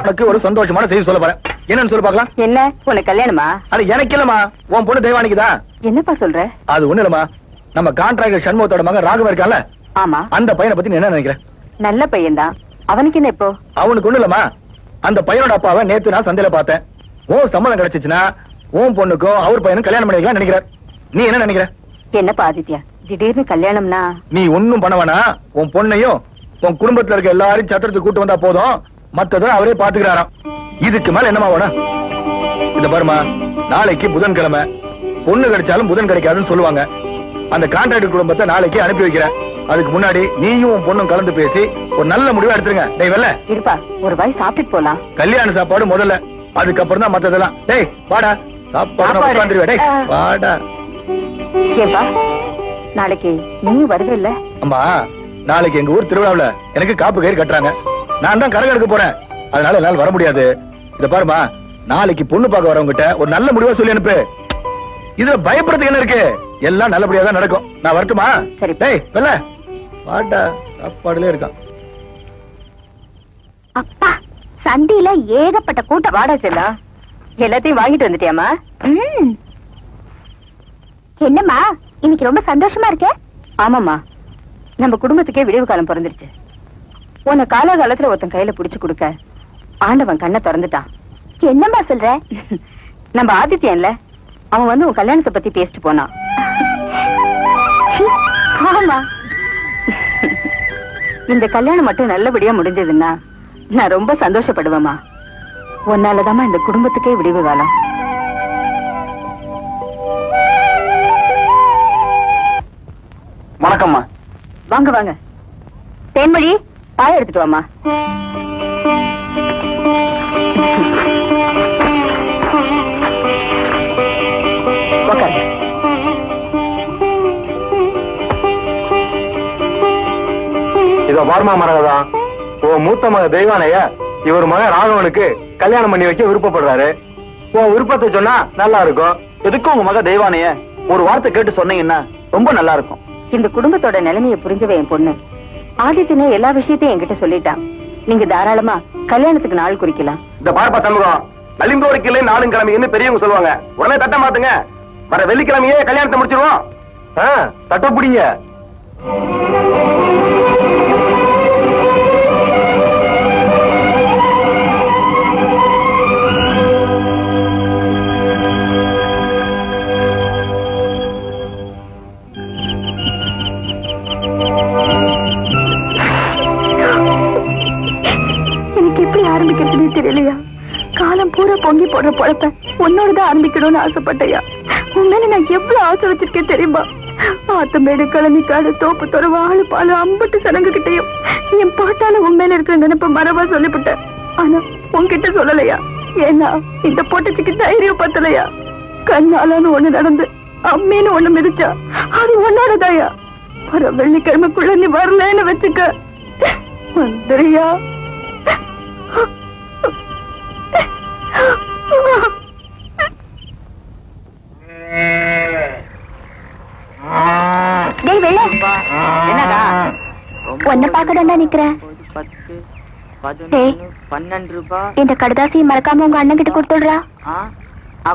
உனக்கு ஒரு சந்தோஷமான செய்தி சொல்ல போறேன். என்னன்னு சொல்ல பாக்கலாம். என்ன உனக்கு கல்யாணமா? அது எனக்கு இல்லம்மா, உன் பொண்ணு தெய்வானிக்குதான். என்னப்பா சொல்ற? அது ஒண்ணு இல்லம்மா, நம்ம கான்ட்ராக்டர் சண்முகத்தோட மகன் ராகவ இருக்கான்ல, ஆமா, அந்த பையனை பத்தி நீ என்ன நினைக்கிற? நல்ல பையன்தான். அவனுக்கு என்ன இப்போ? அவனுக்கு ஒண்ணு இல்லம்மா, அந்த பையனோட அப்பாவை நேத்து நான் சந்தையில பார்த்தேன். உன் சம்மதம் கிடைச்சிச்சுன்னா உன் பொண்ணுக்கும் அவர் பையனும் கல்யாணம் பண்ணிக்கலாம் நினைக்கிறார். நீ என்ன நினைக்கிற? என்னப்பா ஆதித்யா, திடீர்னு கல்யாணம்னா? நீ ஒண்ணும் பண்ண வேணா, உன் பொண்ணையும் உன் குடும்பத்துல இருக்க எல்லாரையும் சத்திரத்துக்கு கூட்டு வந்தா போதும், மத்தத அவரே பாத்துக்கிறாராம். இதுக்கு மேல என்னமா வேணும்? இந்த பாருமா, நாளைக்கு புதன்கிழமை, பொண்ணு கிடைச்சாலும் புதன் கிடைக்காதுன்னு சொல்லுவாங்க. அந்த கான்ட்ராக்டர் குடும்பத்தை நாளைக்கு அனுப்பி வைக்கிறேன். அதுக்கு முன்னாடி நீயும் உன் பொண்ணும் கலந்து பேசி ஒரு நல்ல முடிவா எடுத்துருங்க. டேய் வெல்ல இருப்பா, ஒரு வாய் சாப்பிட்டு போலாம். கல்யாண சாப்பாடு முதல்ல, அதுக்கப்புறம் தான் மத்ததெல்லாம். டேய் வாடா, சாப்பாடு. டேய் வாடா. ஏப்பா, நாளைக்கு நீ வருவே இல்ல? அம்மா, நாளைக்கு எங்க ஊர் திருவிழாவுல எனக்கு காப்பு கயிறு கட்டுறாங்க. நான் தான் கரகம் எடுக்க போறேன், அதனால என்னால வர முடியாது. இத பாருமா, நாளைக்கு பொண்ணு பார்க்க வரவங்கிட்ட ஒரு நல்ல முடிவா சொல்லி அனுப்பு. இதுல பயப்படுறதுக்கு என்ன இருக்கு? எல்லாம் நல்லபடியா தான் நடக்கும். நான் வரட்டுமா? சரி. டேய் வெல்ல வாடா, சாப்பாடுல இருக்கான். அப்பா, சந்தையில ஏகப்பட்ட கூட்டம். வாடா செல்லா, எல்லாத்தையும் வாங்கிட்டு வந்துட்டியாமா? என்னம்மா இன்னைக்கு ரொம்ப சந்தோஷமா இருக்க? ஆமாம்மா, நம்ம குடும்பத்துக்கே விடிவு காலம் பிறந்துருச்சு. உன்னை காலகாலத்துல ஒருத்தன் கையில புடிச்சு கொடுக்க ஆண்டவன் கண்ணை திறந்துட்டான். என்னம்மா சொல்ற? நம்ம ஆதித்யன்ல, அவன் வந்து உன் கல்யாணத்தை பத்தி பேசிட்டு போனான். ஆமா, இந்த கல்யாணம் மட்டும் நல்லபடியா முடிஞ்சதுன்னா நான் ரொம்ப சந்தோஷப்படுவேம்மா. உன்னாலதாம்மா இந்த குடும்பத்துக்கே விடிவு காலம். வணக்கம்மா. வாங்க வாங்க. தேன்மொழி, பாய எடுத்துட்டு வாமா. இதோ பார்மா மரகதான், உன் மூத்த மக தெய்வானைய இவர் மகன் ராகவனுக்கு கல்யாணம் பண்ணி வைக்க விருப்பப்படுறாரு. உன் விருப்பத்தை சொன்னா நல்லா இருக்கும். எதுக்கும் உங்க மக தெய்வானைய ஒரு வார்த்தை கேட்டு சொன்னீங்கன்னா ரொம்ப நல்லா இருக்கும். இந்த குடும்பத்தோட நிலைமையை புரிஞ்சவே என் பொண்ணு ஆதித்யனே எல்லா விஷயத்தையும் என்கிட்ட சொல்லிட்டான். நீங்க தாராளமா கல்யாணத்துக்கு நாள் குறிக்கலாம். இந்த பார்ப்பா சண்முகம், நலிந்தோரு கிளை நாளும் கிழமைன்னு பெரியவங்க சொல்லுவாங்க. உடனே தட்ட மாத்துங்க, வர வெள்ளிக்கிழமையே கல்யாணத்தை முடிச்சிருவோம். தட்ட பிடிங்க. ஆரம்பிக்கிறதுனே தெரியலையா? காலம் பூரா பொங்கி போடுற பொழப்ப உன்னோடதான் ஆரம்பிக்கணும்னு ஆசைப்பட்டையா? உண்மையில நான் எவ்வளவு ஆசை வச்சிருக்கேன் தெரியுமா? ஆத்தமேடு, கழனிக்காடு, தோப்பு துறவு, ஆளு பாலு, அம்பட்டு சனங்ககிட்டையும் என் பாட்டால உண்மையில இருக்கிற நினைப்ப மரபா சொல்லிவிட்டேன். ஆனா உன்கிட்ட சொல்லலையா? ஏன்னா இந்த பொட்டச்சிக்கு தைரியம் பத்தலையா? கண்ணாலான்னு ஒண்ணு நடந்து அம்மேன்னு ஒண்ணு மிதிச்சா அது உன்னோடதாயா? வர வெள்ளிக்கிழமைக்குள்ள நீ வரலன்னு வச்சுக்க. வந்துறியா? என்னடா ஒன்ன பாக்கடா நிக்கிறேன். 12 ரூபாய். இந்த கடுதாசியை மறக்காம உங்க அண்ணன் கிட்ட கொடுத்துடுறா.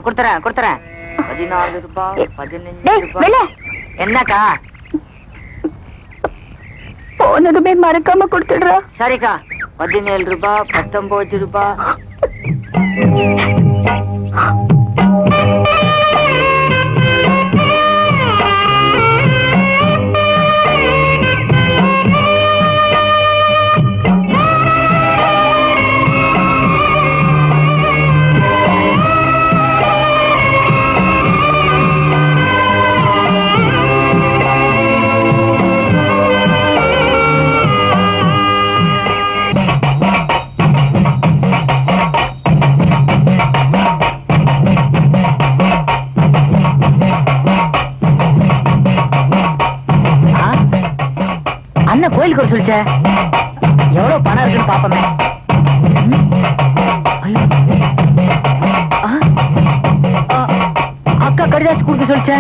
கொடுத்துறேன் 14 ரூபாய், 15 ரூபாய். என்னக்கா? போனதுமே மறக்காம கொடுத்துடுறா. சரிக்கா, 17 ரூபாய், 19 ரூபாய். கோயிலுக்கு ஒரு சொல்லிச்ச, எவ்வளவு பணம் இருக்குன்னு பாப்பமே. அக்கா கடிதாச்சு கொடுக்க சொல்லிச்ச.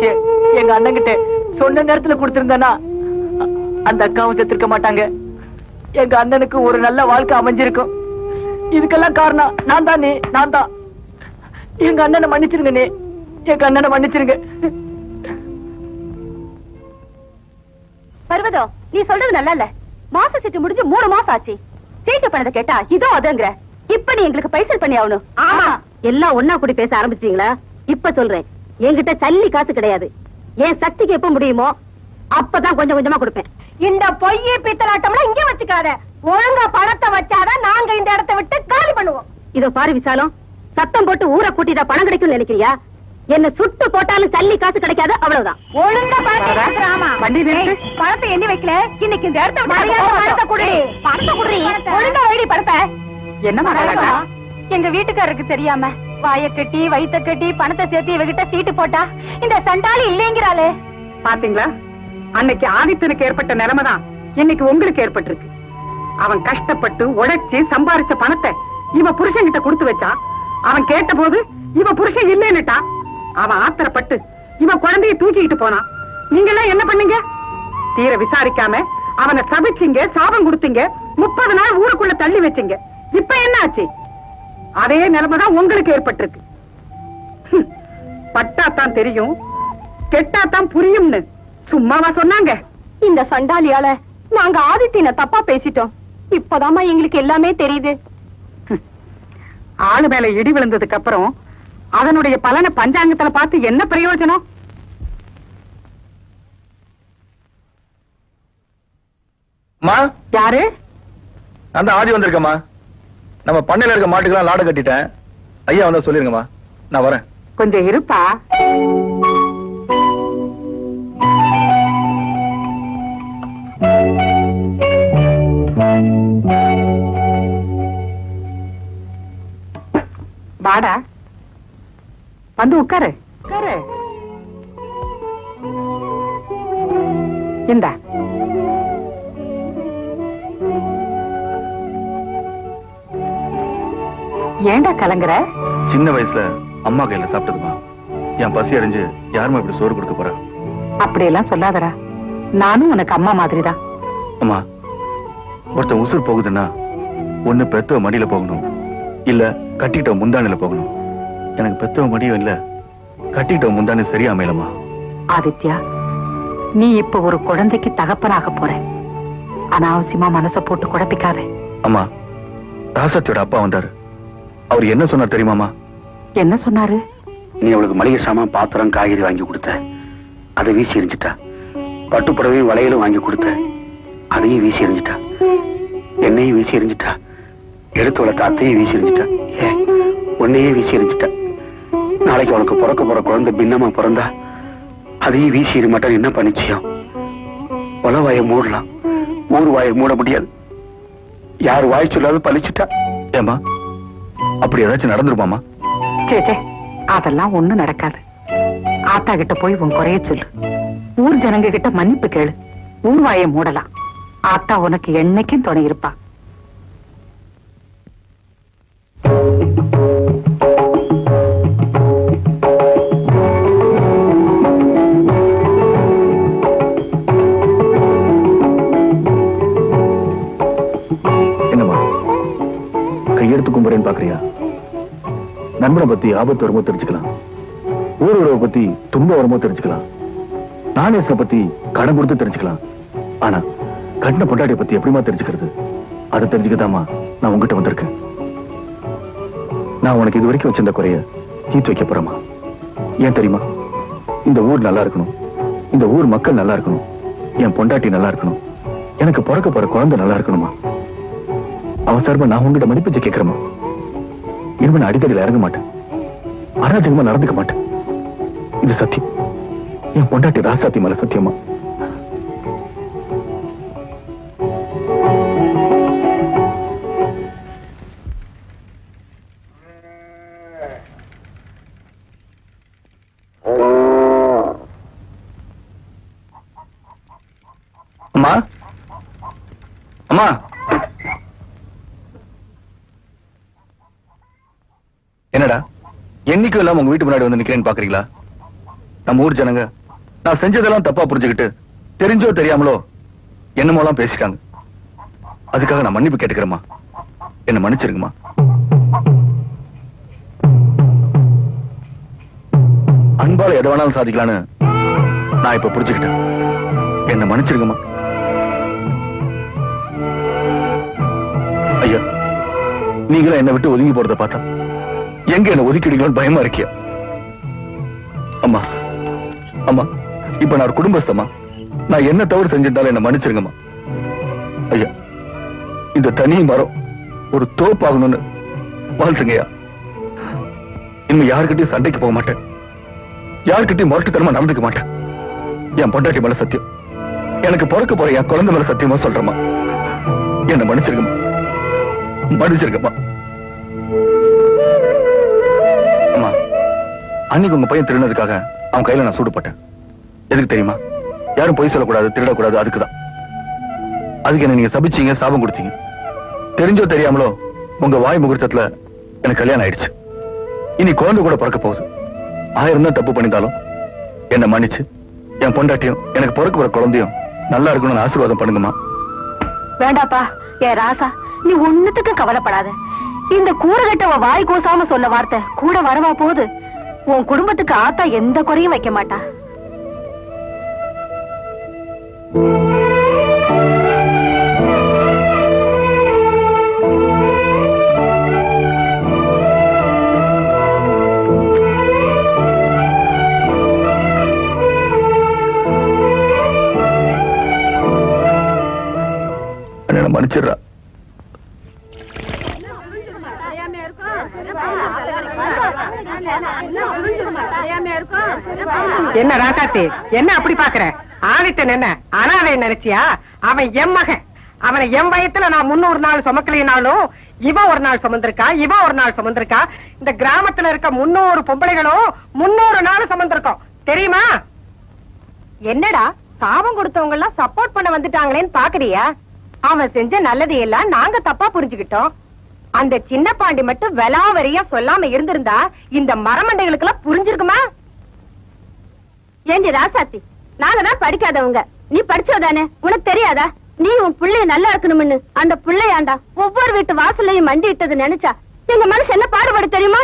பேச்சு எங்க அண்ணங்கிட்ட சொன்ன நேரத்துல கொடுத்திருந்தேன்னா அந்த அக்காவும் செத்துருக்க மாட்டாங்க. எங்க அண்ணனுக்கு ஒரு நல்ல வாழ்க்கை அமைஞ்சிருக்கும். இதுக்கெல்லாம் காரணம் நான் தான். நான் தான். எங்க அண்ணனை மன்னிச்சிருங்க. எங்க அண்ணனை மன்னிச்சிருங்க. பர்வதோ, நீ சொல்றது நல்லா இல்ல. மாச சீட்டு முடிஞ்சு 3 மாசம் ஆச்சு. சீட்டு பணத்தை கேட்டா இதோ அதுங்கிற. இப்ப நீ எங்களுக்கு பைசல் பண்ணி ஆகணும். ஆமா, எல்லாம் ஒன்னா கூடி பேச ஆரம்பிச்சீங்களா? இப்ப சொல்றேன், என்கிட்ட சல்லி காசு கிடையாது. என் சக்திக்கு எப்ப முடியுமோ அப்பதான் கொஞ்சம் கொஞ்சமா கொடுப்பேன். இந்த பொய்யை பித்தலாட்டம்லாம் இங்க வச்சுக்காத. ஒழுங்கா பணத்தை வச்சாதான் நாங்க இந்த இடத்தை விட்டு காலி பண்ணுவோம். இதோ பாரு விசாலம், சத்தம் போட்டு ஊரை கூட்டிட்டா பணம் கிடைக்கும் நினைக்கிறியா? என்ன சுட்டு போட்டாலும் சல்லி காசு கிடைக்காது, அவ்வளவுதான். ஒழுங்கா பணத்தை எண்ணி வைக்கல. இன்னைக்கு இந்த இடத்தை பணத்தை குடி. ஒழுங்கா வைடி பணத்தை. என்ன எங்க வீட்டுக்காரருக்கு தெரியாம வாய கட்டி வயித்த கட்டி பணத்தை சேர்த்து இவகிட்ட சீட்டு போட்டா இந்த சண்டாளி இல்லைங்கிறாளே. பாத்தீங்களா, அன்னைக்கு ஆதித்தனுக்கு ஏற்பட்ட நிலைமைதான் இன்னைக்கு உங்களுக்கு ஏற்பட்டிருக்கு. அவன் கஷ்டப்பட்டு உழைச்சு சம்பாரிச்ச பணத்தை இவ புருஷன்கிட்ட கொடுத்து வச்சா. அவன் கேட்ட போது இவ புருஷன் இல்லைன்னுட்டா. அவன் ஆத்திரப்பட்டு இவ குழந்தைய தூக்கிட்டு போனான். நீங்க எல்லாம் என்ன பண்ணீங்க? தீர விசாரிக்காம அவனை சபிச்சீங்க, சாபம் கொடுத்தீங்க, 30 நாள் ஊருக்குள்ள தள்ளி வச்சீங்க. இப்ப என்ன ஆச்சு? அதே நிலைமைதான் உங்களுக்கு ஏற்பட்டிருக்கு. பட்டாத்தான் தெரியும், கெட்டாத்தான் புரியும்னு சும்மாவா சொன்னாங்க? இந்த சண்டாளியால நாங்க ஆதித்தின தப்பா பேசிட்டோம். இப்பதாமா எங்களுக்கு எல்லாமே தெரியுது. ஆளு மேல இடி விழுந்ததுக்கு அப்புறம் அதனுடைய பலனை பஞ்சாங்கத்துல பார்த்து என்ன பிரயோஜனம்? யாரு? அந்த ஆதி வந்திருக்கமா. நம்ம பண்ணையில இருக்க மாட்டுக்கெல்லாம் லாடம் கட்டிட்டேன். ஐயா வந்தா சொல்லிருங்கம்மா, நான் வரேன். கொஞ்சம் இருப்பா. வாடா, வந்து உட்காரு. உட்காரு. இந்தா. ஏண்டா கலங்குற? சின்ன வயசுல அம்மா கையில சாப்பிட்டதுமா. என் பசி அறிஞ்சு யாருமா இப்படி சோறு கொடுக்க போறா? அப்படியெல்லாம் சொல்லாதடா. நானும் உனக்கு அம்மா மாதிரிதான். அம்மா, ஒருத்தன் உசுர் போகுதுன்னா ஒண்ணு பெத்தவ மடியில போகணும், இல்ல கட்டிட்ட முந்தானில போகணும். எனக்கு பெத்தவ மடியும் இல்ல, கட்டிட்ட முந்தானி சரியா அமையலமா. ஆதித்யா, நீ இப்ப ஒரு குழந்தைக்கு தகப்பனாக போற. அனாவசியமா மனசை போட்டு குழப்பிக்காத. அம்மா, ராசத்தியோட அப்பா வந்தாரு. அவர் என்ன சொன்னார் தெரியுமாமா? என்ன சொன்னாரு? நீ அவளுக்கு மளிகை சாமான், பாத்திரம், காய்கறி வாங்கி கொடுத்த, அதை வீசி எரிஞ்சிட்டா. பட்டுப்புடவையும் வளையலும் வாங்கி கொடுத்த, அதையும் வீசி எரிஞ்சிட்டா. என்னையும் வீசி எரிஞ்சிட்டா. எடுத்து வளர்த்த அத்தையும் வீசி எரிஞ்சிட்டா. ஏன் உன்னையே வீசி எரிஞ்சிட்டா. நாளைக்கு அவளுக்கு பிறக்க போற குழந்தை பின்னமா பிறந்தா அதையும் வீசி எறிமாட்டான். என்ன பண்ணிச்சியம்? உல வாயை மூடலாம், ஊர் வாயை மூட முடியாது. யார் வாய் சொல்லாத பழிச்சுட்டா. ஏமா, அப்படி ஏதாச்சும் நடந்துருமாமா? சேச்சே, அதெல்லாம் ஒண்ணும் நடக்காது. ஆத்தா கிட்ட போய் உன் குறைய சொல்லு. ஊர் ஜனங்க கிட்ட மன்னிப்பு கேளு. ஊர் வாயை மூடலாம். ஆத்தா உனக்கு என்னைக்கும் துணை இருப்பா. என்னம்மா கையெடுத்து கும்புறேன்னு பாக்குறியா? நண்பனை பத்தி ஆபத்து வருமோ தெரிஞ்சுக்கலாம், ஊர் உறவை பத்தி துன்ப வருமோ தெரிஞ்சுக்கலாம், நாணயத்தை பத்தி கடன் கொடுத்து தெரிஞ்சுக்கலாம். ஆனா கண்ண பொண்டாட்டிய பத்தி எப்படிமா தெரிஞ்சுக்கிறது? அதை தெரிஞ்சுக்கதாமா நான் உங்ககிட்ட வந்திருக்கேன். நான் உனக்கு இது வரைக்கும் வச்சிருந்த குறைய தீர்த்து வைக்க போறேமா. ஏன் தெரியுமா? இந்த ஊர் நல்லா இருக்கணும், இந்த ஊர் மக்கள் நல்லா இருக்கணும், என் பொண்டாட்டி நல்லா இருக்கணும், எனக்கு பிறக்க போற குழந்தை நல்லா இருக்கணுமா. அவசரமா நான் உங்ககிட்ட மதிப்பிச்சு கேட்கிறேமா. இனிமே நான் அடித்தடியில் இறங்க மாட்டேன், அராஜகமா நடந்துக்க மாட்டேன். இது சத்தியம். என் பொண்டாட்டி ராசாத்தி மேல சத்தியமா. அம்மா, அம்மா, என்னடா என்னைக்கும் இல்லாம உங்க வீட்டு முன்னாடி வந்து நிக்கிறேன்னு பாக்குறீங்களா? நம்ம ஊர் ஜனங்க நான் செஞ்சதெல்லாம் தப்பா புரிஞ்சுக்கிட்டு தெரிஞ்சோ தெரியாமலோ என்னமோலாம் பேசிட்டாங்க. அதுக்காக நான் மன்னிப்பு கேட்டுக்கிறேம்மா. என்ன மன்னிச்சிருங்கம்மா. அன்பால எதை வேணாலும் சாதிக்கலான்னு நான் இப்ப புரிஞ்சுக்கிட்டேன். என்ன மன்னிச்சிருங்கம்மா. ஐயா, நீங்களும் என்னை விட்டு ஒதுங்கி போறத பார்த்தா எங்க என்ன ஒதுக்கிடுங்களோன்னு பயமா இருக்கியா? அம்மா அம்மா, இப்ப நான் ஒரு குடும்பஸ்தம்மா. நான் என்ன தவறு செஞ்சிருந்தாலும் என்ன மன்னிச்சிருங்கம்மா. ஐயா, இந்த தனி மரம் ஒரு தோப்பாகணும்னு வாழ்த்துங்கய்யா. இன்னும் யாருக்கிட்டையும் சண்டைக்கு போக மாட்டேன். யாருக்கிட்டையும் முரட்டுத்தனமா நடந்துக்க மாட்டேன். என் பொண்டாட்டி மேல சத்தியம், எனக்கு பிறக்க போற என் குழந்தை மேல சத்தியமா சொல்றேம்மா. என்ன மன்னிச்சிருக்கமா, மன்னிச்சிருக்கமா. அம்மா, அன்னைக்கு உங்க பையன் திருடினதுக்காக அவன் கையில நான் சூடுபட்டேன். எதுக்கு தெரியுமா? யாரும் பொய் சொல்லக்கூடாது, திருடக்கூடாது, அதுக்குதான். அதுக்கு என்ன நீங்க சபிச்சீங்க, சாபம் கொடுத்தீங்க. தெரிஞ்சோ தெரியாமலோ உங்க வாய் முகூர்த்தத்துல எனக்கு கல்யாணம் ஆயிடுச்சு. இனி குழந்தை கூட பிறக்க போகுது. 1000 தான் தப்பு பண்ணிட்டாலும் என்ன மன்னிச்சு என் பொண்டாட்டியும் எனக்கு பிறக்க போற குழந்தையும் நல்லா இருக்கணும்னு ஆசீர்வாதம் பண்ணுங்கம்மா. வேண்டாப்பா, ஏ ராசா, நீ ஒண்ணுத்துக்கு கவலைப்படாத. இந்த கூறகட்ட வாய் கூசாம சொல்ல வார்த்தை கூட வரவா போகுது. உன் குடும்பத்துக்கு ஆத்தா எந்த குறையும் வைக்க மாட்டா. மன்னிச்சிடுறா. என்ன ராசாத்தி, என்ன அப்படி பாக்குற? ஆதித்தன் என்ன அனாதை நினைச்சியா? அவன் என் மகன். அவனை என் வயத்துல நான் 300 நாள் சுமக்கலைனாலும் இவ ஒரு நாள் சுமந்திருக்கா, இவ ஒரு நாள் சுமந்திருக்கா. இந்த கிராமத்துல இருக்க 300 பொம்பளைகளும் 300 நாள் சுமந்திருக்கோம் தெரியுமா? என்னடா சாபம் கொடுத்தவங்க எல்லாம் சப்போர்ட் பண்ண வந்துட்டாங்களேன்னு பாக்குறியா? அவன் செஞ்ச நல்லது எல்லாம் நாங்க தப்பா புரிஞ்சுக்கிட்டோம். அந்த சின்ன பாண்டி மட்டும் வெலாவரியா சொல்லாம இருந்திருந்தா இந்த மரமண்டைகளுக்கு எல்லாம் புரிஞ்சிருக்குமா? ஏண்டி ராசாத்தி, நாங்க தான் படிக்காதவங்க, நீ படிச்சதானே, உனக்கு தெரியாதா? நீ உன் பிள்ளைய நல்லா இருக்கணும்னு அந்த பிள்ளையாண்டா ஒவ்வொரு வீட்டு வாசல்லையும் மண்டி இட்டது நினைச்சா எங்க மனசு என்ன பாடுபட தெரியுமா?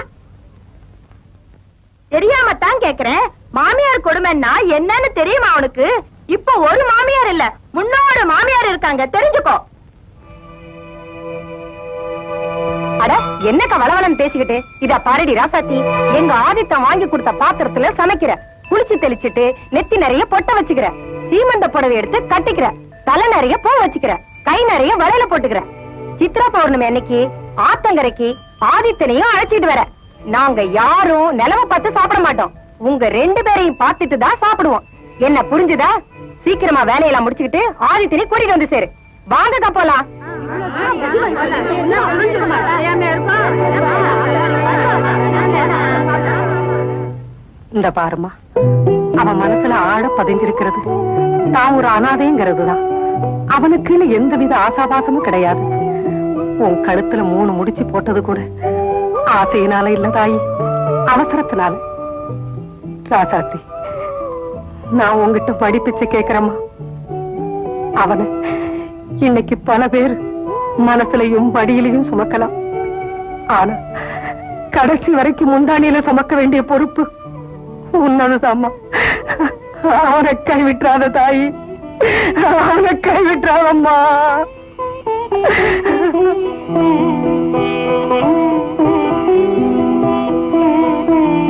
தெரியாம தான் கேக்குறேன். மாமியார் கொடுமைன்னா என்னன்னு தெரியுமா அவனுக்கு? இப்ப ஒரு மாமியார் இல்ல, 300 மாமியார் இருக்காங்க, தெரிஞ்சுக்கோ. அட என்னக்கா வளவளன்னு பேசிக்கிட்டு? இத பாரடி ராசாத்தி, எங்க ஆதித்தம் வாங்கி கொடுத்த பாத்திரத்துல சமைக்கிற, குளிச்சு தெளிச்சிட்டு நெத்தி நிறைய பொட்ட வச்சுக்கிற, சீமந்த புடவை எடுத்து கட்டிக்கிற, தலை நிறைய பூ வச்சுக்கிற, கை நிறைய வளையல போட்டுக்கிற. சித்ரா பௌர்ணமி அன்னைக்கு ஆத்தங்கரைக்கு ஆதித்தனையும் அழைச்சிட்டு வர. நாங்க யாரும் நிலவ பார்த்து சாப்பிட மாட்டோம், உங்க 2 பேரையும் பார்த்துட்டு தான் சாப்பிடுவோம். என்ன புரிஞ்சுதா? சீக்கிரமா வேலையெல்லாம் முடிச்சுக்கிட்டு ஆதித்தனை கூட்டிட்டு வந்து சேரு. வாங்க போலாம். இந்த பாருமா, அவன் மனசுல ஆழ பதிஞ்சிருக்கிறது தான் ஒரு அனாதைங்கிறதுதான். அவனுக்குன்னு எந்தவித ஆசாபாசமும் கிடையாது. உன் கழுத்துல 3 முடிச்சு போட்டது கூட ஆசையினால இல்ல தாயி, அவசரத்தினால. ராசாத்தி, நான் உங்ககிட்ட படிப்பிச்சு கேக்குறேம்மா. அவனை இன்னைக்கு பல பேர் மனசுலையும் படியிலையும் சுமக்கலாம். ஆனா கடைசி வரைக்கும் முந்தானியில சுமக்க வேண்டிய பொறுப்பு உன்னதுதாம்மா. அவனை கைவிட்டாத தாயி, அவனை கைவிட்டாதம்மா.